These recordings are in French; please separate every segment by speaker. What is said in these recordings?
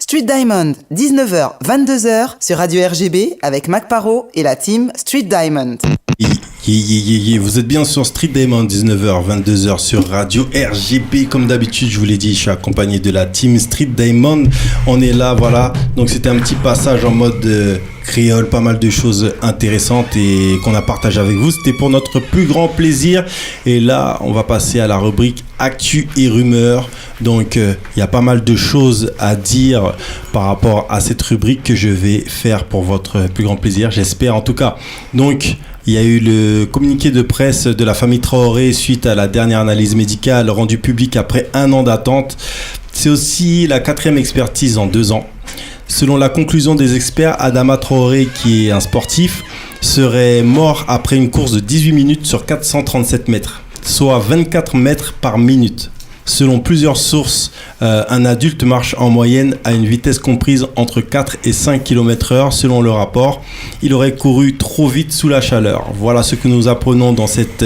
Speaker 1: Street Diamond, 19h, 22h sur Radio RGB avec Mac Parot et la team Street Diamond.
Speaker 2: Vous êtes bien sur Street Diamond, 19h, 22h sur Radio RGB. Comme d'habitude, je vous l'ai dit, je suis accompagné de la team Street Diamond. On est là, voilà. Donc c'était un petit passage en mode créole, pas mal de choses intéressantes et qu'on a partagé avec vous. C'était pour notre plus grand plaisir. Et là, on va passer à la rubrique Actu et rumeurs. Donc il y a pas mal de choses à dire par rapport à cette rubrique que je vais faire pour votre plus grand plaisir, j'espère en tout cas. Donc il y a eu le communiqué de presse de la famille Traoré suite à la dernière analyse médicale rendue publique après 1 an d'attente. C'est aussi la 4e expertise en 2 ans. Selon la conclusion des experts, Adama Traoré, qui est un sportif, serait mort après une course de 18 minutes sur 437 mètres, soit 24 mètres par minute. Selon plusieurs sources, un adulte marche en moyenne à une vitesse comprise entre 4 et 5 km/h. Selon le rapport, il aurait couru trop vite sous la chaleur. Voilà ce que nous apprenons dans cette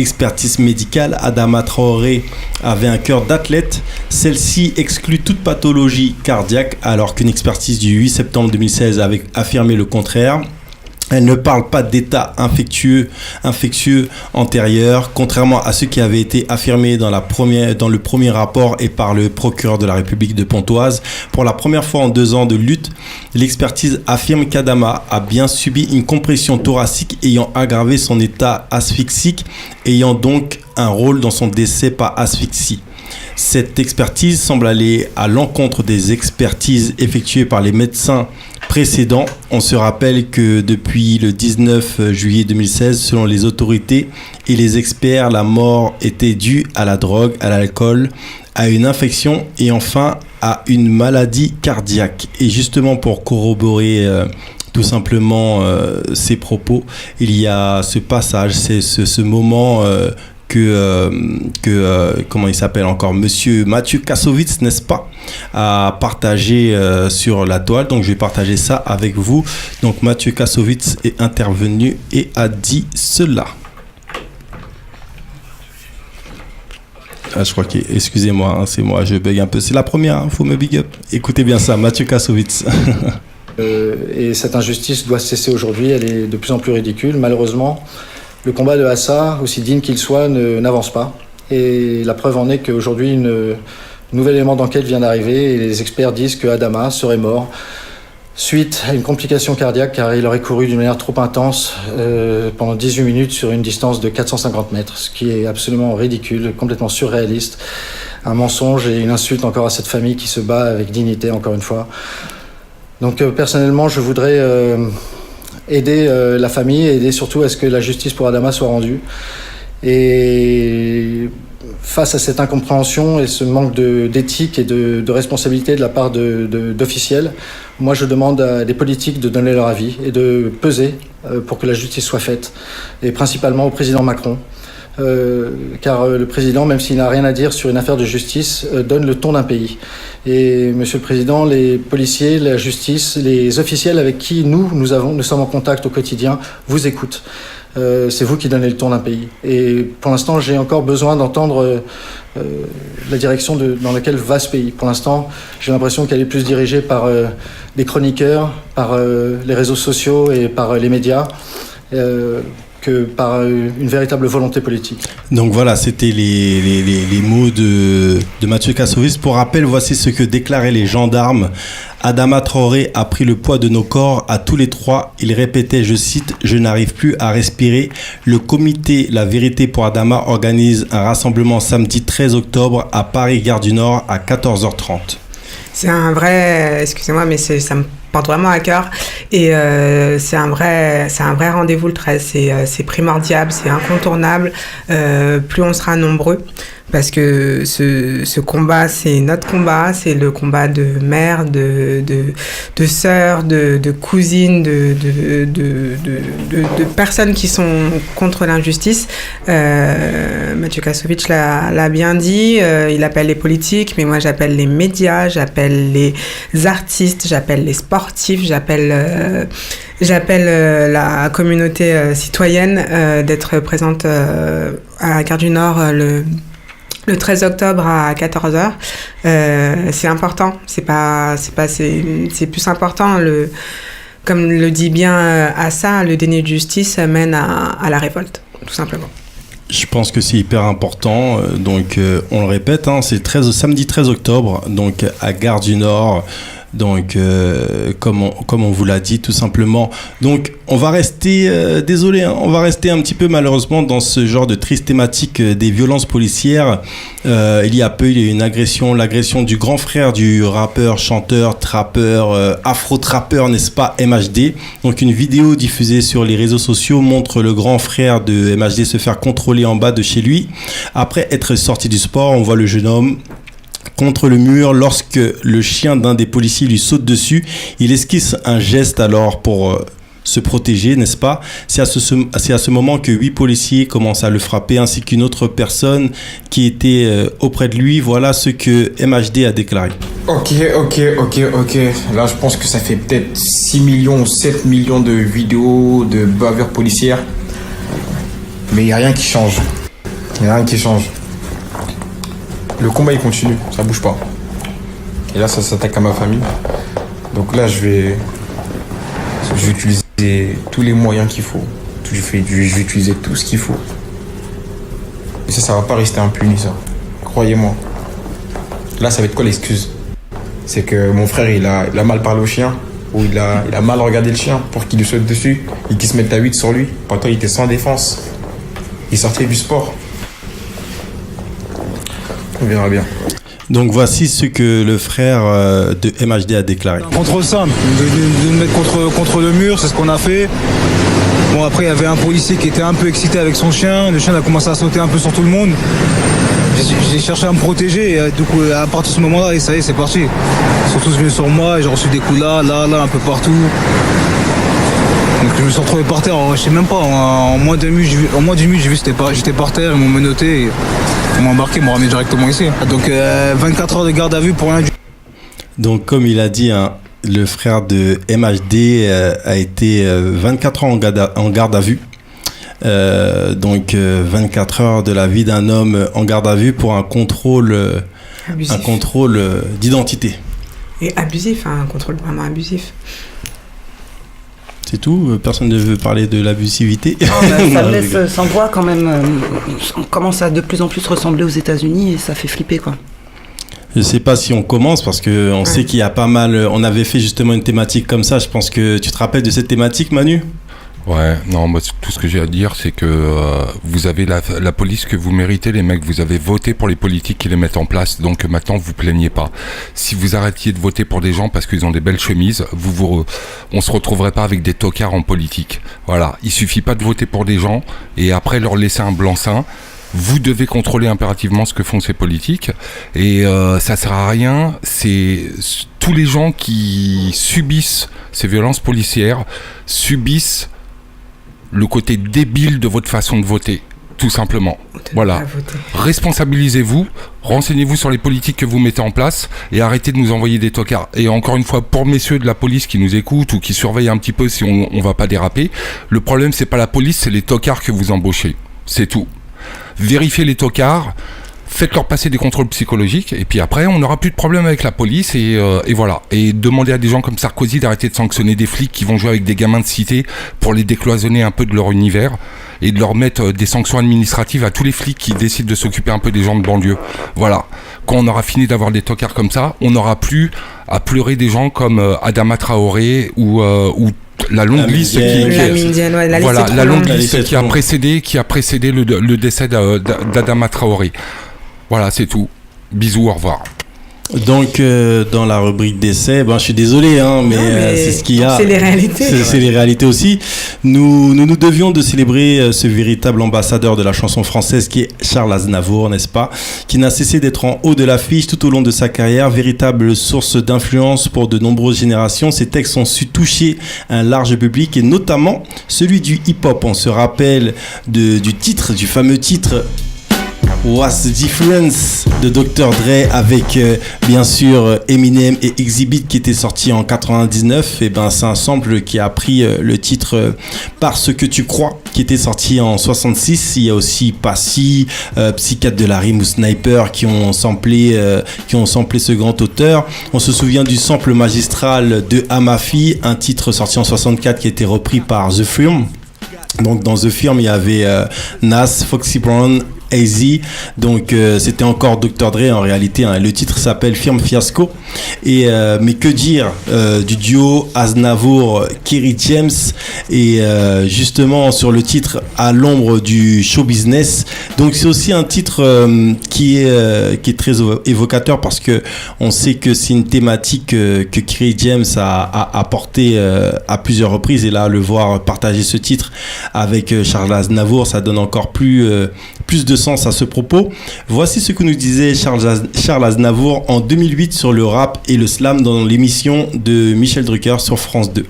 Speaker 2: expertise médicale. Adama Traoré avait un cœur d'athlète. Celle-ci exclut toute pathologie cardiaque, alors qu'une expertise du 8 septembre 2016 avait affirmé le contraire. Elle ne parle pas d'état infectieux antérieur, contrairement à ce qui avait été affirmé dans le premier rapport et par le procureur de la République de Pontoise. Pour la première fois en 2 ans de lutte, l'expertise affirme qu'Adama a bien subi une compression thoracique ayant aggravé son état asphyxique, ayant donc un rôle dans son décès par asphyxie. Cette expertise semble aller à l'encontre des expertises effectuées par les médecins précédents. On se rappelle que depuis le 19 juillet 2016, selon les autorités et les experts, la mort était due à la drogue, à l'alcool, à une infection et enfin à une maladie cardiaque. Et justement pour corroborer tout simplement ces propos, il y a ce passage, c'est ce moment comment il s'appelle encore, Monsieur Mathieu Kassovitz, n'est-ce pas, a partagé sur la toile. Donc je vais partager ça avec vous. Donc Mathieu Kassovitz est intervenu et a dit cela. Je crois que, excusez-moi, hein, c'est moi, je bug un peu. C'est la première, faut me big up. Écoutez bien ça, Mathieu Kassovitz.
Speaker 3: Et cette injustice doit cesser aujourd'hui. Elle est de plus en plus ridicule, malheureusement. Le combat de Assa, aussi digne qu'il soit, n'avance pas. Et la preuve en est qu'aujourd'hui, un nouvel élément d'enquête vient d'arriver et les experts disent que Adama serait mort suite à une complication cardiaque car il aurait couru d'une manière trop intense pendant 18 minutes sur une distance de 450 mètres, ce qui est absolument ridicule, complètement surréaliste. Un mensonge et une insulte encore à cette famille qui se bat avec dignité, encore une fois. Donc personnellement, je voudrais aider la famille, aider surtout à ce que la justice pour Adama soit rendue. Et face à cette incompréhension et ce manque d'éthique et de responsabilité de la part d'officiels, moi je demande à des politiques de donner leur avis et de peser pour que la justice soit faite, et principalement au président Macron. Car le président, même s'il n'a rien à dire sur une affaire de justice, donne le ton d'un pays. Et Monsieur le Président, les policiers, la justice, les officiels avec qui nous sommes en contact au quotidien, vous écoutent. C'est vous qui donnez le ton d'un pays. Et pour l'instant, j'ai encore besoin d'entendre la direction dans laquelle va ce pays. Pour l'instant, j'ai l'impression qu'elle est plus dirigée par les chroniqueurs, par les réseaux sociaux et par les médias. Que par une véritable volonté politique.
Speaker 2: Donc voilà, c'était les mots de Mathieu Kassovitz. Pour rappel, voici ce que déclaraient les gendarmes. Adama Traoré a pris le poids de nos corps à tous les trois. Il répétait, je cite, « Je n'arrive plus à respirer ». Le comité La Vérité pour Adama organise un rassemblement samedi 13 octobre à Paris, Gare du Nord, à 14h30.
Speaker 4: C'est un vrai, excusez-moi, mais ça me porte vraiment à cœur et c'est un vrai rendez-vous le 13, c'est primordial, c'est incontournable, plus on sera nombreux, parce que ce combat, c'est notre combat, c'est le combat de mères, de sœurs, de cousines, de personnes qui sont contre l'injustice. Mathieu Kassovitz l'a bien dit, il appelle les politiques, mais moi j'appelle les médias, j'appelle les artistes, j'appelle les sportifs, j'appelle la communauté citoyenne d'être présente à la Gare du Nord le le 13 octobre à 14h. C'est important. C'est plus important. Comme le dit bien Assa, le déni de justice mène à la révolte, tout simplement.
Speaker 2: Je pense que c'est hyper important. Donc, on le répète, c'est samedi 13 octobre, donc à Gare du Nord. Donc, comme on vous l'a dit, tout simplement. Donc, on va rester, on va rester un petit peu malheureusement dans ce genre de triste thématique des violences policières. Il y a peu, il y a eu l'agression du grand frère du rappeur, chanteur, trappeur, afro-trappeur, n'est-ce pas, MHD. Donc, une vidéo diffusée sur les réseaux sociaux montre le grand frère de MHD se faire contrôler en bas de chez lui. Après être sorti du sport, on voit le jeune homme contre le mur lorsque le chien d'un des policiers lui saute dessus. Il esquisse un geste alors pour se protéger, n'est-ce pas? C'est à ce moment que 8 policiers commencent à le frapper ainsi qu'une autre personne qui était auprès de lui. Voilà ce que MHD a déclaré.
Speaker 5: Ok. Là, je pense que ça fait peut-être 6 millions ou 7 millions de vidéos de bavures policières. Mais il n'y a rien qui change. Le combat il continue, ça bouge pas. Et là ça s'attaque à ma famille. Donc là je vais utiliser tous les moyens qu'il faut. Je vais utiliser tout ce qu'il faut. Et ça va pas rester impuni ça. Croyez-moi. Là ça va être quoi l'excuse? C'est que mon frère il a mal parlé au chien. Ou il a mal regardé le chien pour qu'il lui saute dessus. Et qu'il se mette à 8 sur lui. Pourtant il était sans défense. Il sortait du sport. On verra bien.
Speaker 2: Donc voici ce que le frère de MHD a déclaré.
Speaker 6: Contre simple, de me mettre contre le mur, c'est ce qu'on a fait. Bon après il y avait un policier qui était un peu excité avec son chien. Le chien a commencé à sauter un peu sur tout le monde. J'ai cherché à me protéger et du coup à partir de ce moment-là, et ça y est, c'est parti. Ils sont tous venus sur moi et j'ai reçu des coups là, un peu partout. Donc je me suis retrouvé par terre, je sais même pas, en moins d'une minute, j'ai vu que j'étais par terre, ils m'ont menotté, ils m'ont embarqué, ils m'ont ramené directement ici. Donc 24 heures de garde à vue pour rien. Donc
Speaker 2: comme il a dit, le frère de MHD a été 24 ans en garde à vue. Donc 24 heures de la vie d'un homme en garde à vue pour un contrôle d'identité.
Speaker 4: Et abusif, un contrôle vraiment abusif.
Speaker 2: C'est tout, personne ne veut parler de l'abusivité.
Speaker 1: Ça me laisse sans voix quand même. On commence à de plus en plus ressembler aux États-Unis et ça fait flipper quoi.
Speaker 2: Je sais pas si on commence parce que on sait qu'il y a pas mal. On avait fait justement une thématique comme ça. Je pense que tu te rappelles de cette thématique, Manu?
Speaker 7: Ouais, non, moi tout ce que j'ai à dire c'est que vous avez la police que vous méritez, les mecs, vous avez voté pour les politiques qui les mettent en place, donc maintenant vous plaignez pas. Si vous arrêtiez de voter pour des gens parce qu'ils ont des belles chemises, on se retrouverait pas avec des tocards en politique. Voilà, il suffit pas de voter pour des gens et après leur laisser un blanc-seing. Vous devez contrôler impérativement ce que font ces politiques et ça sert à rien. C'est tous les gens qui subissent ces violences policières subissent le côté débile de votre façon de voter, tout simplement. Voilà. Responsabilisez-vous, renseignez-vous sur les politiques que vous mettez en place et arrêtez de nous envoyer des tocards. Et encore une fois, pour messieurs de la police qui nous écoutent ou qui surveillent un petit peu si on va pas déraper, le problème c'est pas la police, c'est les tocards que vous embauchez. C'est tout. Vérifiez les tocards, faites-leur passer des contrôles psychologiques et puis après on n'aura plus de problème avec la police et voilà. Et demandez à des gens comme Sarkozy d'arrêter de sanctionner des flics qui vont jouer avec des gamins de cité pour les décloisonner un peu de leur univers et de leur mettre des sanctions administratives à tous les flics qui décident de s'occuper un peu des gens de banlieue. Voilà. Quand on aura fini d'avoir des tocards comme ça, on n'aura plus à pleurer des gens comme Adama Traoré ou la longue liste qui a précédé le décès d'Adama Traoré. Voilà, c'est tout. Bisous, au revoir.
Speaker 2: Donc, dans la rubrique d'essai, je suis désolé, mais c'est ce qu'il y a.
Speaker 4: C'est les réalités.
Speaker 2: C'est les réalités aussi. Nous devions de célébrer ce véritable ambassadeur de la chanson française qui est Charles Aznavour, n'est-ce pas? Qui n'a cessé d'être en haut de l'affiche tout au long de sa carrière, véritable source d'influence pour de nombreuses générations. Ses textes ont su toucher un large public et notamment celui du hip-hop. On se rappelle du fameux titre What's the Difference de Dr. Dre avec bien sûr Eminem et Exhibit qui était sorti en 99. Et ben c'est un sample qui a pris le titre Parce que tu crois qui était sorti en 66. Il y a aussi Passy, Psychiatre de la rime ou Sniper qui ont samplé ce grand auteur. On se souvient du sample magistral de Amafi, un titre sorti en 64 qui a été repris par The Firm. Donc dans The Firm il y avait Nas, Foxy Brown, AZ, donc c'était encore Dr. Dre en réalité, hein. Le titre s'appelle Firm Fiasco. Et mais que dire du duo Aznavour Kerry James, et justement sur le titre À l'ombre du show business. Donc c'est aussi un titre qui est très évocateur parce que on sait que c'est une thématique que Kerry James a porté à plusieurs reprises, et là le voir partager ce titre avec Charles Aznavour, ça donne encore plus de sens à ce propos. Voici ce que nous disait Charles Aznavour en 2008 sur le rap et le slam dans l'émission de Michel Drucker sur France 2.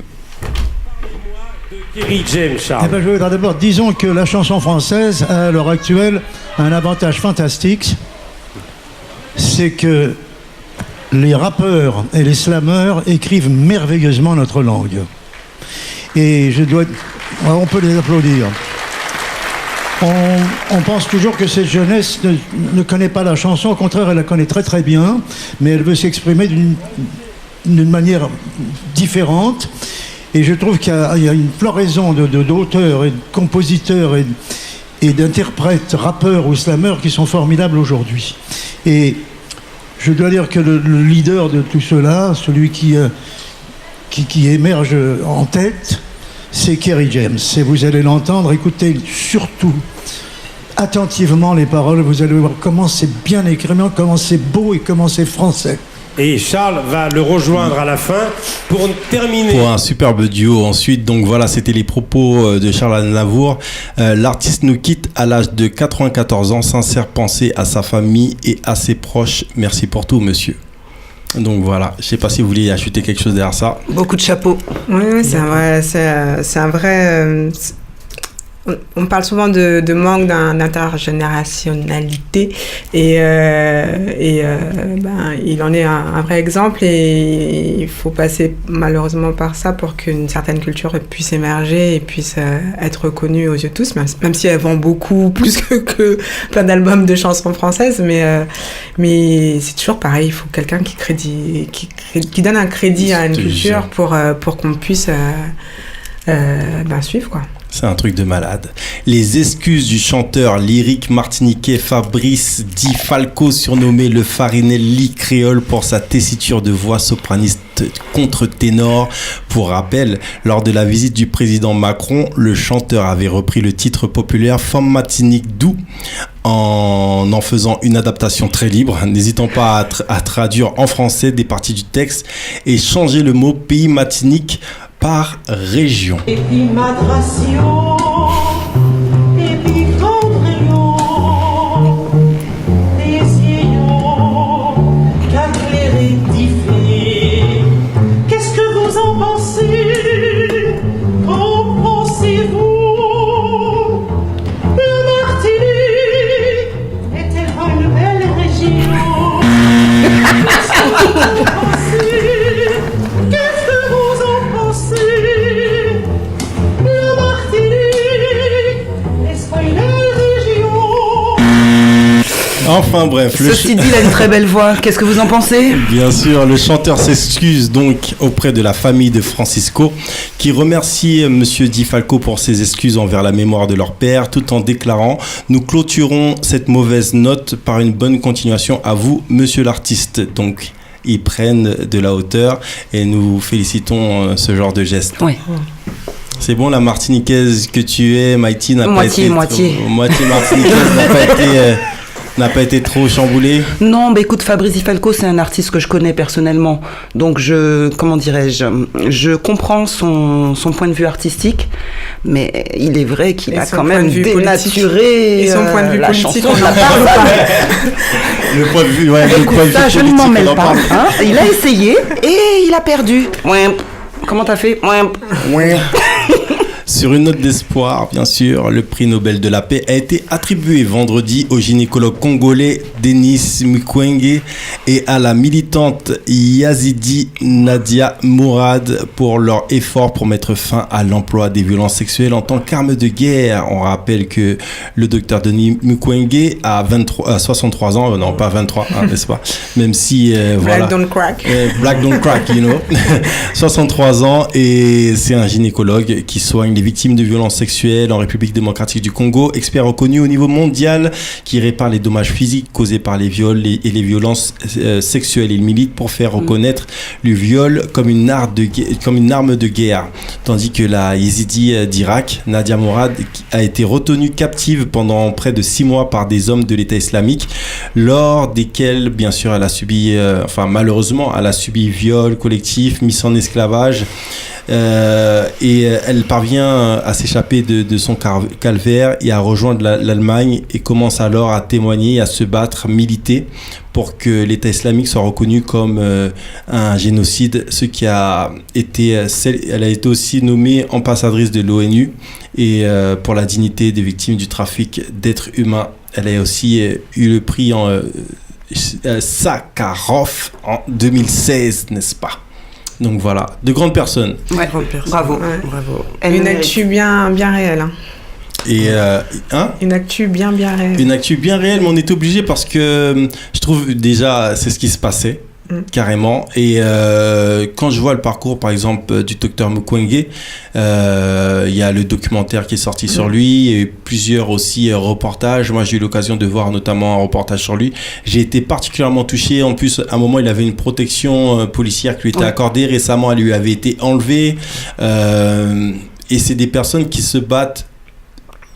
Speaker 8: Kerry James, Charles.
Speaker 9: Eh ben, je voudrais d'abord, disons que la chanson française a à l'heure actuelle un avantage fantastique, c'est que les rappeurs et les slameurs écrivent merveilleusement notre langue. Et on peut les applaudir. On pense toujours que cette jeunesse ne connaît pas la chanson, au contraire elle la connaît très très bien, mais elle veut s'exprimer d'une manière différente. Et je trouve qu'il y a une floraison d'auteurs et de compositeurs et d'interprètes, rappeurs ou slameurs qui sont formidables aujourd'hui. Et je dois dire que le leader de tout cela, celui qui émerge en tête, c'est Kerry James. Et vous allez l'entendre, écoutez surtout attentivement les paroles, vous allez voir comment c'est bien écrit, comment c'est beau et comment c'est français.
Speaker 8: Et Charles va le rejoindre à la fin pour terminer.
Speaker 2: Pour un superbe duo ensuite. Donc voilà, c'était les propos de Charles Aznavour. L'artiste nous quitte à l'âge de 94 ans. Sincère pensée à sa famille et à ses proches. Merci pour tout, monsieur. Donc voilà, je sais pas si vous vouliez ajouter quelque chose derrière ça.
Speaker 1: Beaucoup de chapeaux.
Speaker 4: Oui, c'est un vrai. On parle souvent de manque d'intergénérationnalité et il en est un vrai exemple, et il faut passer malheureusement par ça pour qu'une certaine culture puisse émerger et puisse être reconnue aux yeux de tous, même si elle vend beaucoup plus que plein d'albums de chansons françaises, mais c'est toujours pareil, il faut quelqu'un qui donne un crédit à une culture pour qu'on puisse suivre, quoi.
Speaker 2: C'est un truc de malade. Les excuses du chanteur lyrique martiniquais Fabrice Di Falco, surnommé le Farinelli créole pour sa tessiture de voix sopraniste contre-ténor. Pour rappel, lors de la visite du président Macron, le chanteur avait repris le titre populaire Femme Martinique Doux en faisant une adaptation très libre, n'hésitant pas à traduire en français des parties du texte et changer le mot pays Martinique par région.
Speaker 10: Et puis Madration, et puis Condrion, des yeux qu'éclairé. Qu'est-ce que vous en pensez? Qu'en pensez-vous? Le Martinique est tellement une belle région. Qu'est-ce que vous en pensez? Qu'est-ce que vous en pensez? Le Martinique, est-ce une région?
Speaker 2: Enfin bref.
Speaker 1: Ceci dit, il a une très belle voix. Qu'est-ce que vous en pensez?
Speaker 2: Bien sûr, le chanteur s'excuse donc auprès de la famille de Francisco, qui remercie Monsieur Di Falco pour ses excuses envers la mémoire de leur père, tout en déclarant « Nous clôturons cette mauvaise note par une bonne continuation à vous, Monsieur l'artiste ». Donc, ils prennent de la hauteur et nous félicitons ce genre de geste.
Speaker 1: Oui.
Speaker 2: C'est bon, la martiniquaise que tu es, Maïti,
Speaker 1: moitié
Speaker 2: martiniquaise n'a pas été trop chamboulée?
Speaker 1: Non, bah écoute, Fabrice Di Falco, c'est un artiste que je connais personnellement. Donc je comprends son point de vue artistique, mais il est vrai qu'il a quand même dénaturé
Speaker 4: son point de vue
Speaker 1: la
Speaker 4: politique,
Speaker 1: chanson.
Speaker 4: on en parle pas.
Speaker 2: Le point de vue, ouais.
Speaker 1: Écoute, ça, je ne m'en mêle pas. Hein. Il a essayé et il a perdu. Ouais. Comment t'as fait? Ouais.
Speaker 2: Sur une note d'espoir, bien sûr, le prix Nobel de la paix a été attribué vendredi au gynécologue congolais Denis Mukwege et à la militante yazidi Nadia Mourad pour leur effort pour mettre fin à l'emploi des violences sexuelles en tant qu'arme de guerre. On rappelle que le docteur Denis Mukwege a 63 ans, non pas 23, hein, n'est-ce pas? Même si voilà.
Speaker 4: Black don't crack.
Speaker 2: Black don't crack, you know. 63 ans et c'est un gynécologue qui soigne les victimes de violences sexuelles en République démocratique du Congo, expert reconnu au niveau mondial qui répare les dommages physiques causés par les viols et les violences sexuelles. Il milite pour faire reconnaître le viol comme une arme de guerre. Tandis que la yézidi d'Irak, Nadia Mourad, a été retenue captive pendant près de 6 mois par des hommes de l'État islamique, lors desquels, bien sûr, elle a subi, malheureusement, elle a subi viol collectif, mise en esclavage. Et elle parvient à s'échapper de son calvaire et à rejoindre l'Allemagne et commence alors à témoigner, à se battre, militer pour que l'État islamique soit reconnu comme un génocide, ce qui a été elle a été aussi nommée ambassadrice de l'ONU et pour la dignité des victimes du trafic d'êtres humains. Elle a aussi eu le prix Sakharov en 2016, n'est-ce pas? Donc voilà, de grandes personnes.
Speaker 1: Ouais, bravo.
Speaker 4: Ouais.
Speaker 1: Bravo.
Speaker 4: Une actu bien réelle. Hein.
Speaker 2: Et
Speaker 4: Une actu bien réelle.
Speaker 2: Une actu bien réelle, mais on était obligé parce que je trouve déjà c'est ce qui se passait. Carrément. Et quand je vois le parcours, par exemple, du docteur Mukwege, il y a le documentaire qui est sorti sur lui et plusieurs aussi reportages. Moi, j'ai eu l'occasion de voir notamment un reportage sur lui. J'ai été particulièrement touché. En plus, à un moment, il avait une protection policière qui lui était accordée. Récemment, elle lui avait été enlevée. Et c'est des personnes qui se battent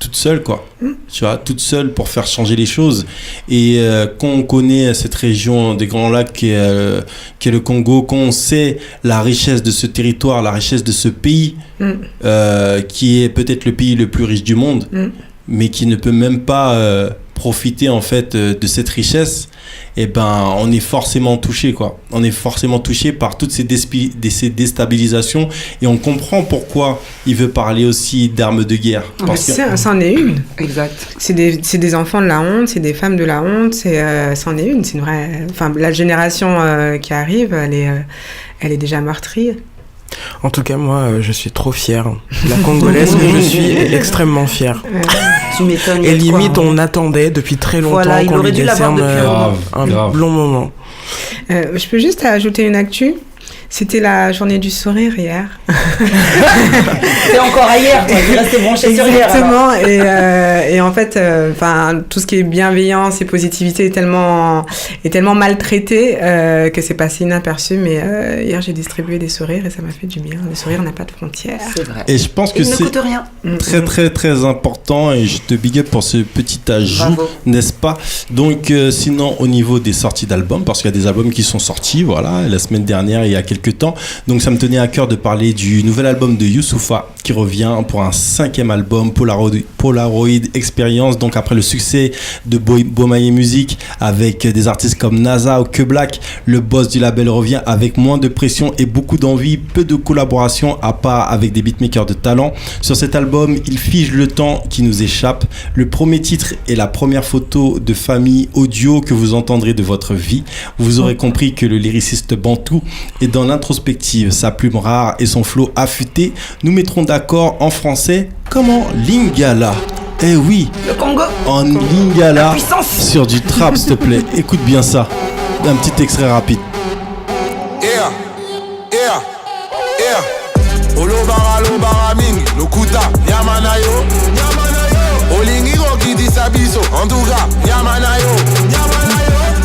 Speaker 2: toute seule, quoi. Tu vois, toute seule pour faire changer les choses. Et quand on connaît cette région des Grands Lacs qui est le Congo, quand on sait la richesse de ce territoire, la richesse de ce pays, qui est peut-être le pays le plus riche du monde, mais qui ne peut même pas profiter en fait de cette richesse, et ben on est forcément touché, quoi. On est forcément touché par toutes ces déstabilisations et on comprend pourquoi il veut parler aussi d'armes de guerre.
Speaker 4: Parce que c'en est une.
Speaker 1: Exact.
Speaker 4: C'est des enfants de la honte, c'est des femmes de la honte, c'en est une. C'est une vraie. Enfin, la génération qui arrive, elle est déjà meurtrie.
Speaker 11: En tout cas, moi, je suis trop fière. La Congolaise que je suis est extremement fière.
Speaker 1: Tu m'étonnes.
Speaker 11: Et limite, on attendait depuis très longtemps qu'on lui décerne un long moment.
Speaker 4: Je peux juste ajouter une actu. C'était la journée du sourire hier.
Speaker 1: C'est encore hier, toi. Tu restais branché sur hier.
Speaker 4: Exactement. Et en fait, tout ce qui est bienveillance et positivité est tellement maltraité que c'est passé inaperçu. Mais hier, j'ai distribué des sourires et ça m'a fait du bien. Le sourire n'a pas de frontières.
Speaker 1: C'est vrai.
Speaker 2: Et je pense que c'est très, très, très important. Et je te big up pour ce petit ajout, n'est-ce pas? Donc, sinon, au niveau des sorties d'albums, parce qu'il y a des albums qui sont sortis, voilà, la semaine dernière, il y a quelques temps. Donc ça me tenait à cœur de parler du nouvel album de Youssoupha qui revient pour un 5e album, Polaroid Experience. Donc après le succès de Bomaye Music avec des artistes comme NASA ou Que Black, le boss du label revient avec moins de pression et beaucoup d'envie, peu de collaboration à part avec des beatmakers de talent. Sur cet album, il fige le temps qui nous échappe. Le premier titre est la première photo de famille audio que vous entendrez de votre vie. Vous aurez compris que le lyriciste bantou est dans l'introspective, sa plume rare et son flow affûté nous mettront d'accord en français comme en lingala. Eh oui,
Speaker 1: le Congo.
Speaker 2: En lingala, sur du trap, s'il te plaît. Écoute bien ça. Un petit extrait rapide.
Speaker 12: Olobara mingi, lokuta, yamanayo, olingi goki disabiso, en tout cas, yamanayo,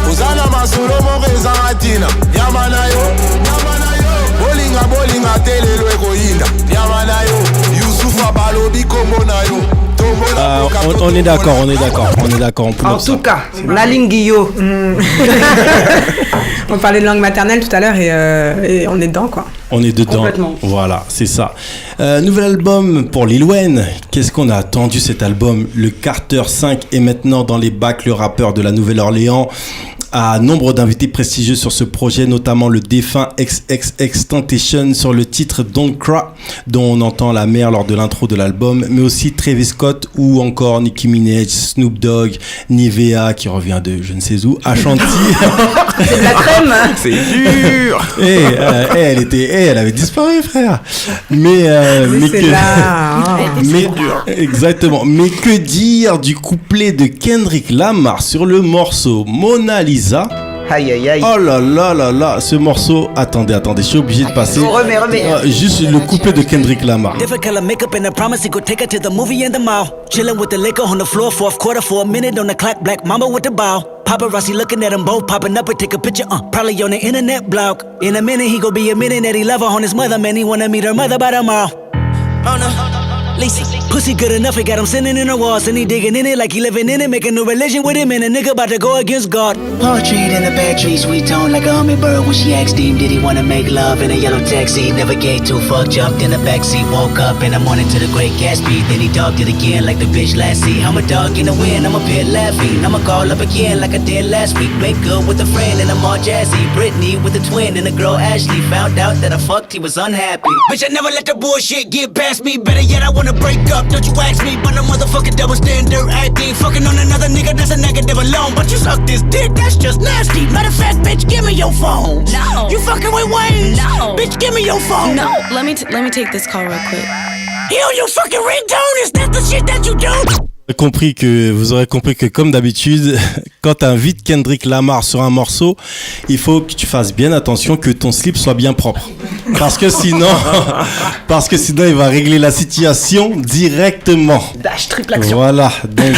Speaker 12: Ozana masolo moreza atina, yamanayo, bolinga telelo ekoyinda, yamanayo, Youssoupha balobi komonayo.
Speaker 2: On est d'accord.
Speaker 1: En tout cas, la lingio.
Speaker 4: On parlait de langue maternelle tout à l'heure et on est dedans, quoi.
Speaker 2: On est dedans. Voilà, c'est ça. Nouvel album pour Lil Wayne. Qu'est-ce qu'on a attendu cet album? Le Carter 5 est maintenant dans les bacs. Le rappeur de la Nouvelle-Orléans a nombre d'invités prestigieux sur ce projet, notamment le défunt XXXTentacion sur le titre Don't Cry, dont on entend la mère lors de l'intro de l'album, mais aussi Travis Scott ou encore Nicki Minaj, Snoop Dogg, Nivea qui revient de je ne sais où, Ashanti.
Speaker 1: C'est de la crème.
Speaker 11: C'est dur.
Speaker 2: Elle avait disparu, frère. Mais
Speaker 4: c'est
Speaker 2: que
Speaker 4: là.
Speaker 2: mais dur. Exactement. Mais que dire du couplet de Kendrick Lamar sur le morceau Mona Lisa?
Speaker 1: Aïe aïe aïe.
Speaker 2: Oh là là là là, ce morceau. Attendez, je suis obligé de passer.
Speaker 1: Remets.
Speaker 2: Juste le couplet de Kendrick Lamar.
Speaker 13: Different color makeup and I promise he could take her to the movie in the mall. Chilling with the liquor on the floor, fourth quarter for a minute on the clock. Black mama with the ball. Paparazzi looking at them both, popping up and take a picture. Probably on the internet blog. In a minute he gon' be admitting that he love her on his mother. Man, he wanna meet her mother by tomorrow. Oh no. Lisa. Pussy good enough, he got him sitting in the walls and he digging in it like he living in it, making a religion with him and a nigga about to go against God. Portrait in a bad tree, sweet tone like a hummingbird. When she asked him, did he wanna make love in a yellow taxi? Never gave two fuck, jumped in the backseat, woke up in the morning to the Great Gatsby. Then he dogged it again like the bitch last see. I'm a dog in the wind, I'm a pit laughing. I'ma call up again like I did last week. Make good with a friend and I'm all jazzy. Brittany with a twin and a girl Ashley. Found out that I fucked, he was unhappy. Bitch, I never let the bullshit get past me. Better yet, I wanna break up, don't you ask me. But a motherfucking double standard acting. Fucking on another nigga, that's a negative alone. But you suck this dick, that's just nasty. Matter of fact, bitch, give me your phone.
Speaker 14: No.
Speaker 13: You fucking with Wayne?
Speaker 14: No.
Speaker 13: Bitch, give me your phone.
Speaker 14: No, let me take this call real quick.
Speaker 13: He on your fucking ringtone? Is that the shit that you do?
Speaker 2: Vous aurez compris que comme d'habitude, quand tu invites Kendrick Lamar sur un morceau, il faut que tu fasses bien attention que ton slip soit bien propre. Parce que sinon il va régler la situation directement.
Speaker 1: Dash, triple action.
Speaker 2: Voilà, donc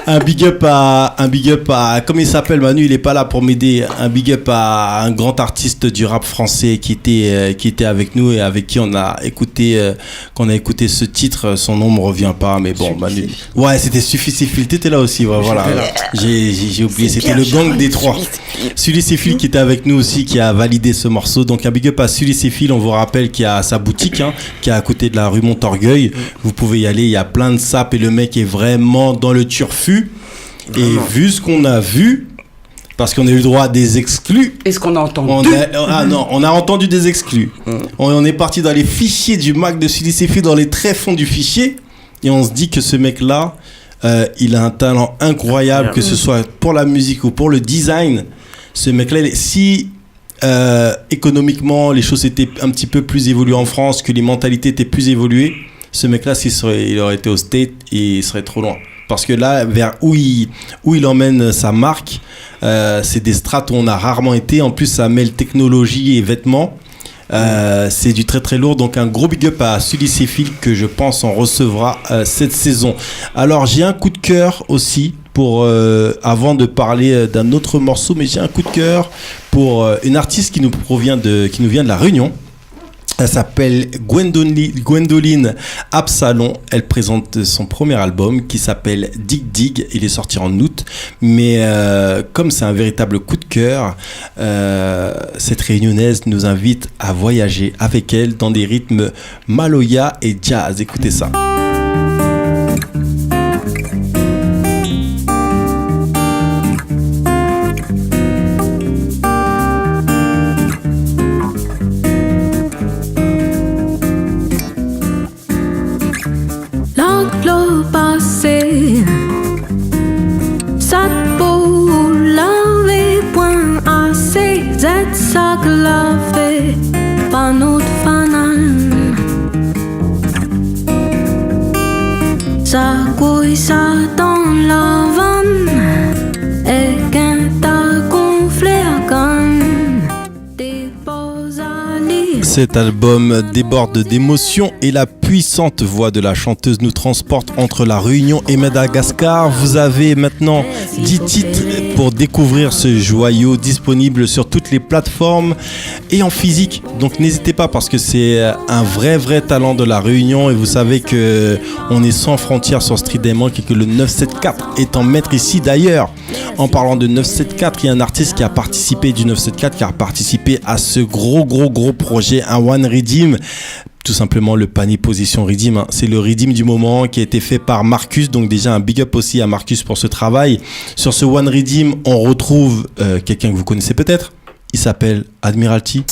Speaker 2: un big up à comment il s'appelle Manu, il est pas là pour m'aider. Un big up à un grand artiste du rap français qui était avec nous et avec qui on a écouté ce titre. Son nom me revient pas, mais bon, Manu. Ouais, c'était Suffisifil. T'étais là aussi, ouais, voilà. J'ai oublié, c'était le gang des trois. Sully Sefil qui était avec nous aussi, qui a validé ce morceau. Donc un big up à Sully Sefil. On vous rappelle qu'il y a sa boutique, qui est à côté de la rue Montorgueil. Vous pouvez y aller. Il y a plein de sapes et le mec est vraiment dans le turfu. Et vu ce qu'on a vu, parce qu'on a eu le droit à des exclus.
Speaker 1: Est-ce qu'on a entendu?
Speaker 2: On a entendu des exclus. On est parti dans les fichiers du Mac de Sully Sefil, dans les tréfonds du fichier. Et on se dit que ce mec-là, il a un talent incroyable, que ce soit pour la musique ou pour le design. Ce mec-là, si économiquement les choses étaient un petit peu plus évoluées en France, que les mentalités étaient plus évoluées, ce mec-là, il aurait été au State et il serait trop loin. Parce que là, vers où il emmène sa marque, c'est des strates où on a rarement été. En plus, ça mêle technologie et vêtements. C'est du très très lourd, donc un gros big up à Sully Sefil que je pense on recevra cette saison. Alors j'ai un coup de cœur aussi pour avant de parler d'un autre morceau, mais j'ai un coup de cœur pour une artiste qui nous vient de La Réunion. Elle s'appelle Gwendoline Absalon. Elle présente son premier album qui s'appelle Dig Dig. Il est sorti en août. Mais comme c'est un véritable coup de cœur, cette réunionnaise nous invite à voyager avec elle dans des rythmes maloya et jazz. Écoutez ça.
Speaker 15: Ça pour laver point assez, c'est ça que laver pas notre fanal. Ça couille ça dans la vanne et quand t'as gonflé à canne.
Speaker 2: Cet album déborde d'émotions et la puissante voix de la chanteuse nous transporte entre la Réunion et Madagascar. Vous avez maintenant 10 titres pour découvrir ce joyau, disponible sur toutes les plateformes et en physique. Donc n'hésitez pas, parce que c'est un vrai talent de la Réunion et vous savez que on est sans frontières sur Street Diamond et que le 974 est en maître ici. D'ailleurs, En parlant de 974, il y a un artiste qui a participé du 974, qui a participé à ce gros projet, un One Redeem. Tout simplement le panier position Redeem, hein. C'est le Redeem du moment qui a été fait par Marcus, donc déjà un big up aussi à Marcus pour ce travail. Sur ce One Redeem, on retrouve quelqu'un que vous connaissez peut-être, il s'appelle Admiralty.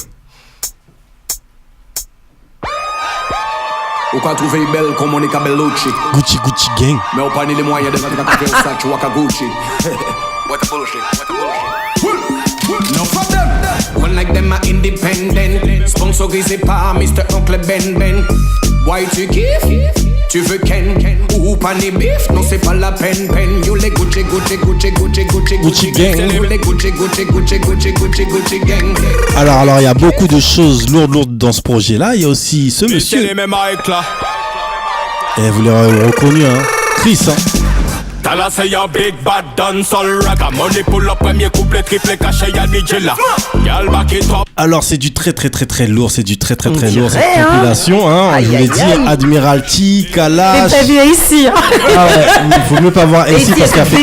Speaker 16: Ou qu'a trouvé belle comme Monica Bellucci.
Speaker 2: Gucci gang.
Speaker 16: Mais on pas ni les moyens de mettre un Versace ou un Gucci. What a bullshit, what a bullshit. No for them. One like them are independent. Sponsorisé par Mr. Oncle Ben. Why tu kiffes? Tu veux Ken? Ou pas ni bif? Non c'est pas la peine. You les Gucci gang. You les Gucci gang.
Speaker 2: Alors il y a beaucoup de choses lourdes dans ce projet-là. Il y a aussi ce monsieur. Et vous l'avez reconnu, hein. Chris, hein.
Speaker 17: Tala say a big bad dancehall ragga. Money pull up premier couplet triple caché y'a DJ là. Y'all back it up.
Speaker 2: Alors c'est du très lourd, c'est du très lourd cette compilation, hein. Je voulais dire Admiralty, Kalash.
Speaker 18: Mais t'as vu ici, hein.
Speaker 2: Ah ouais, il faut mieux pas voir ici parce qu'elle a fait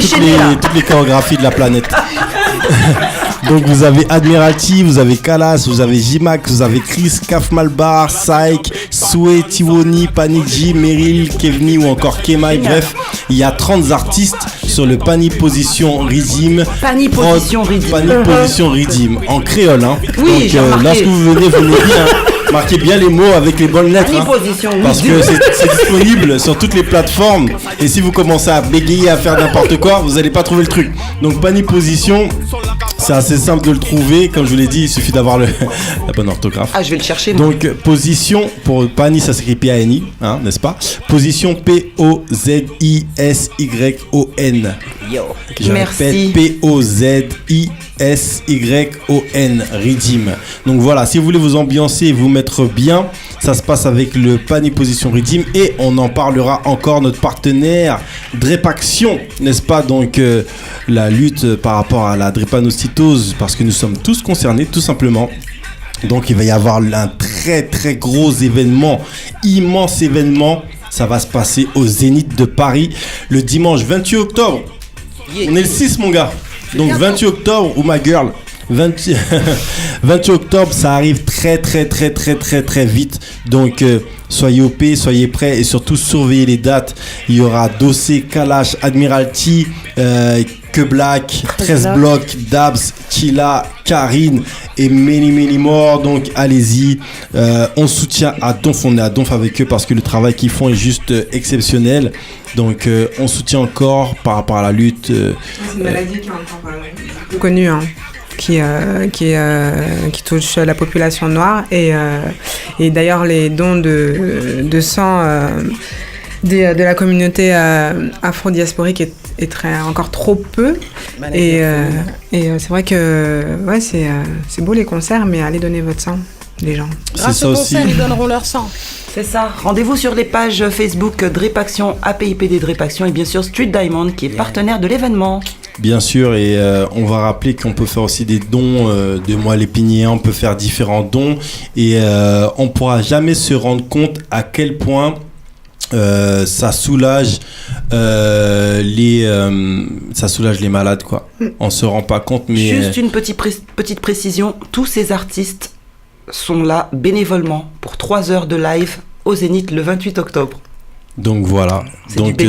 Speaker 2: toutes les chorégraphies de la planète. Donc vous avez Admiralty, vous avez Kalash, vous avez J-Mac, vous avez Chris, Kaf Malbar, Syke, Sway, Tiwoni, Panic J, Meryl, Kevni ou encore Kemai. Bref, il y a 30 artistes sur le Pani Position Redeem.
Speaker 1: Pani Position
Speaker 2: Redeem en créole, hein.
Speaker 1: Oui,
Speaker 2: donc là ce que vous venez bien. Marquez bien les mots avec les bonnes lettres, hein, parce que c'est disponible sur toutes les plateformes. Et si vous commencez à bégayer, à faire n'importe quoi, vous n'allez pas trouver le truc. Donc Pani Position, c'est assez simple de le trouver. Comme je vous l'ai dit, il suffit d'avoir la bonne orthographe.
Speaker 1: Ah, je vais le chercher.
Speaker 2: Donc Position, pour Pani, ça s'écrit P-A-N-I, hein, n'est-ce pas? Position P-O-Z-I-S-Y-O-N.
Speaker 1: Yo,
Speaker 2: je répète, P-O-Z-I-S-Y-O-N, Redeem. Donc voilà, si vous voulez vous ambiancer et vous mettre bien, ça se passe avec le Pani Position Redeem. Et on en parlera encore, notre partenaire Drepaction, n'est-ce pas? Donc la lutte par rapport à la drépanocytose, parce que nous sommes tous concernés, tout simplement. Donc il va y avoir un très gros événement, immense événement. Ça va se passer au Zénith de Paris le dimanche 28 octobre. On est le 6, mon gars. Donc 28 octobre, ou ma girl, 28 octobre, ça arrive très vite. Donc soyez OP, soyez prêts et surtout surveillez les dates. Il y aura Dossé, Kalash, Admiralty, Que Black, 13 blocs, Dabs, Killa, Karine et many more. Donc allez-y, on soutient à Donf, on est à Donf avec eux parce que le travail qu'ils font est juste exceptionnel. Donc on soutient encore par rapport à la lutte.
Speaker 4: C'est une maladie qui est encore connue, hein, qui touche la population noire et d'ailleurs les dons de sang de la communauté afro-diasporique est encore trop peu et c'est vrai que ouais, c'est beau les concerts, mais allez donner votre sang, les gens.
Speaker 18: Grâce au concert, ils donneront leur sang.
Speaker 1: C'est ça. Rendez-vous sur les pages Facebook Drepaction, APIPD Drepaction et bien sûr Street Diamond qui est partenaire de l'événement.
Speaker 2: Bien sûr, et on va rappeler qu'on peut faire aussi des dons de Moi l'Épinier, on peut faire différents dons et on pourra jamais se rendre compte à quel point ça soulage les malades, quoi. On se rend pas compte, mais
Speaker 1: juste une petite précision, tous ces artistes sont là bénévolement pour 3 heures de live au Zénith le 28 octobre.
Speaker 2: Donc voilà. Donc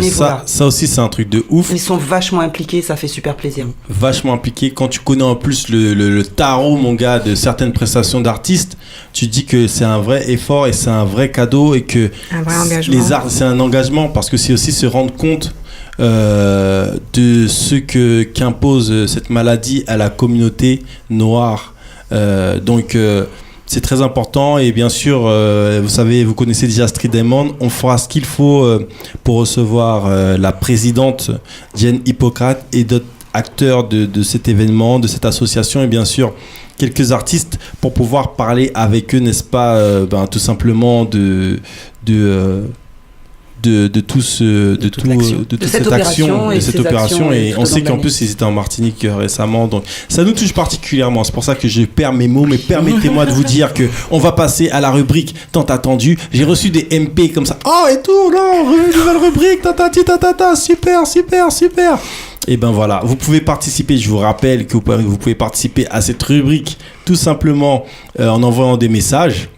Speaker 2: ça aussi c'est un truc de ouf.
Speaker 1: Ils sont vachement impliqués, ça fait super plaisir.
Speaker 2: Vachement impliqués. Quand tu connais en plus le tarot, mon gars, de certaines prestations d'artistes, tu dis que c'est un vrai effort et c'est un vrai cadeau et que
Speaker 4: un vrai engagement.
Speaker 2: Les arts, c'est un engagement parce que c'est aussi se rendre compte de ce qu'impose cette maladie à la communauté noire. Donc c'est très important et bien sûr, vous savez, vous connaissez déjà Street Diamond, on fera ce qu'il faut pour recevoir la présidente Diane Hippocrate et d'autres acteurs de cet événement, de cette association et bien sûr quelques artistes pour pouvoir parler avec eux, n'est-ce pas, tout simplement de cette action et cette opération et on sait qu'en plus ils étaient en Martinique récemment, donc ça nous touche particulièrement. C'est pour ça que je perds mes mots, mais permettez-moi de vous dire que on va passer à la rubrique tant attendue. J'ai reçu des MP comme ça, oh et tout, non, nouvelle rubrique, super. Et ben voilà, vous pouvez participer, je vous rappelle que vous pouvez participer à cette rubrique tout simplement en envoyant des messages.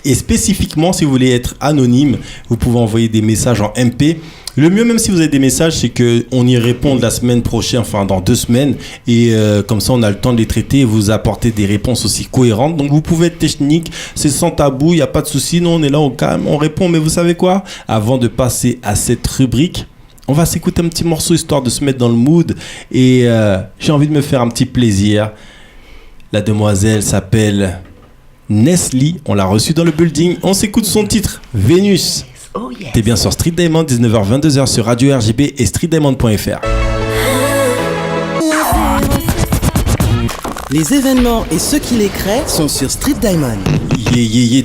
Speaker 2: Et spécifiquement, si vous voulez être anonyme, vous pouvez envoyer des messages en MP. Le mieux, même si vous avez des messages, c'est qu'on y réponde la semaine prochaine, enfin dans 2 semaines. Et comme ça, on a le temps de les traiter et vous apporter des réponses aussi cohérentes. Donc, vous pouvez être technique, c'est sans tabou, il n'y a pas de souci. Nous, on est là au calme, on répond. Mais vous savez quoi ? Avant de passer à cette rubrique, on va s'écouter un petit morceau histoire de se mettre dans le mood. Et j'ai envie de me faire un petit plaisir. La demoiselle s'appelle Nestlé. On l'a reçue dans le building. On s'écoute son titre, Vénus.
Speaker 1: Oh yes.
Speaker 2: T'es bien sur Street Diamond, 19h-22h sur Radio RGB et streetdiamond.fr.
Speaker 19: Les événements et ceux qui les créent sont sur Street Diamond.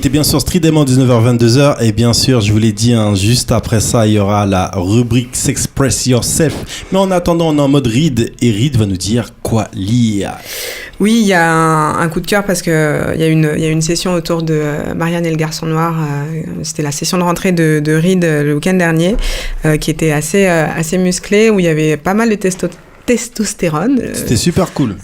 Speaker 2: T'es bien sur Street Diamond, 19h-22h. Et bien sûr, je vous l'ai dit, juste après ça, il y aura la rubrique S'Express Yourself. Mais en attendant, on est en mode Reed. Et Reed va nous dire quoi lire.
Speaker 4: Oui, il y a un coup de cœur parce que il y a une session autour de Marianne et le garçon noir. C'était la session de rentrée de Reed le week-end dernier, qui était assez musclée, où il y avait pas mal de testostérone.
Speaker 2: C'était super cool.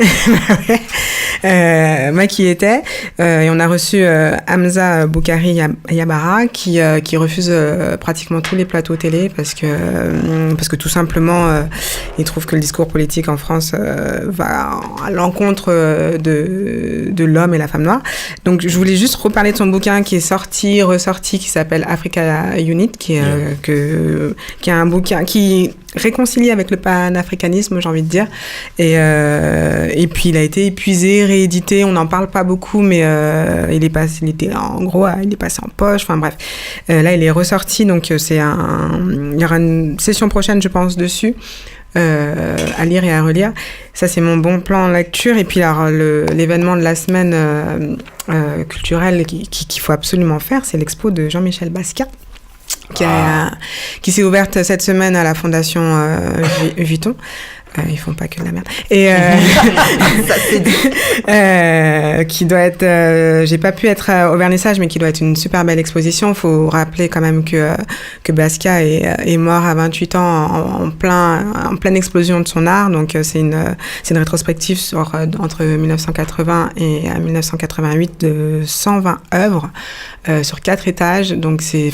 Speaker 4: Moi qui y étais. Et on a reçu Hamza Boukari Yabara qui refuse pratiquement tous les plateaux télé parce que tout simplement il trouve que le discours politique en France va à l'encontre de l'homme et la femme noire. Donc je voulais juste reparler de son bouquin qui est ressorti, qui s'appelle Africa Unit, qui est un bouquin qui réconcilié avec le panafricanisme, j'ai envie de dire. Et puis il a été épuisé, réédité, on n'en parle pas beaucoup, mais il est passé en poche, enfin bref. Là, il est ressorti, donc il y aura une session prochaine, je pense, dessus. À lire et à relire. Ça, c'est mon bon plan lecture. Et puis alors, l'événement de la semaine culturelle qu'il faut absolument faire, c'est l'expo de Jean-Michel Basquiat, qui s'est ouverte cette semaine à la Fondation Vuitton. Ils font pas que de la merde. Et qui doit être, j'ai pas pu être au vernissage, mais qui doit être une super belle exposition. Faut rappeler quand même que Basquiat est mort à 28 ans en pleine explosion de son art. Donc c'est une rétrospective entre 1980 et 1988 de 120 œuvres sur 4 étages. Donc c'est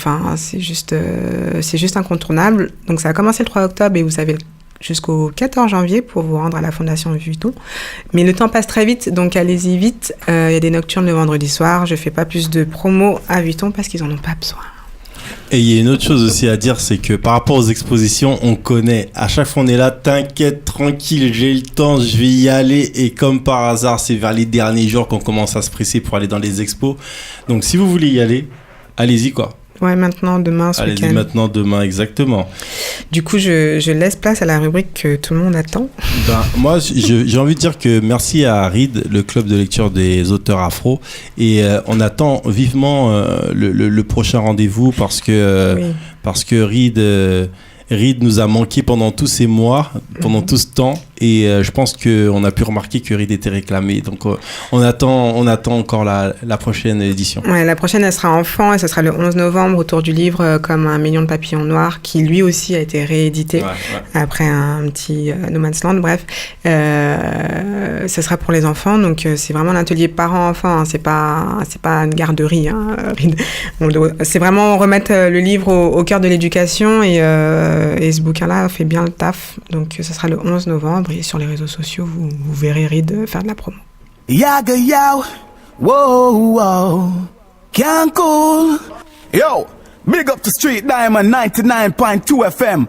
Speaker 4: juste incontournable. Donc ça a commencé le 3 octobre et vous avez jusqu'au 14 janvier pour vous rendre à la Fondation Vuitton. Mais le temps passe très vite, donc allez-y vite. Il y a des nocturnes le vendredi soir. Je fais pas plus de promo à Vuitton parce qu'ils en ont pas besoin.
Speaker 2: Et il y a une autre chose aussi à dire, c'est que par rapport aux expositions, on connaît. À chaque fois, on est là, t'inquiète, tranquille, j'ai le temps, je vais y aller. Et comme par hasard, c'est vers les derniers jours qu'on commence à se presser pour aller dans les expos. Donc si vous voulez y aller, allez-y quoi.
Speaker 4: Ouais, maintenant, demain, ce week-end.
Speaker 2: Allez-y maintenant, demain, exactement.
Speaker 4: Du coup, je laisse place à la rubrique que tout le monde attend.
Speaker 2: Moi, j'ai envie de dire que merci à Reed, le club de lecture des auteurs afro. Et on attend vivement le prochain rendez-vous parce que Reed nous a manqué pendant tous ces mois, pendant tout ce temps. Et je pense qu'on a pu remarquer que Reed était réclamé. Donc on attend encore la prochaine édition.
Speaker 4: Ouais, la prochaine, elle sera enfant et ce sera le 11 novembre autour du livre Comme un million de papillons noirs qui lui aussi a été réédité après un petit No Man's Land. Bref, ce sera pour les enfants. Donc c'est vraiment un atelier parents-enfants. Hein. C'est pas une garderie. Hein, Reed. C'est vraiment remettre le livre au cœur de l'éducation et ce bouquin-là fait bien le taf. Donc ce sera le 11 novembre et sur les réseaux sociaux, vous verrez Reed faire de la promo.
Speaker 12: Yaga yow, whoa, whoa, can't cool. Yo, big up to Street Diamond 99.2 FM.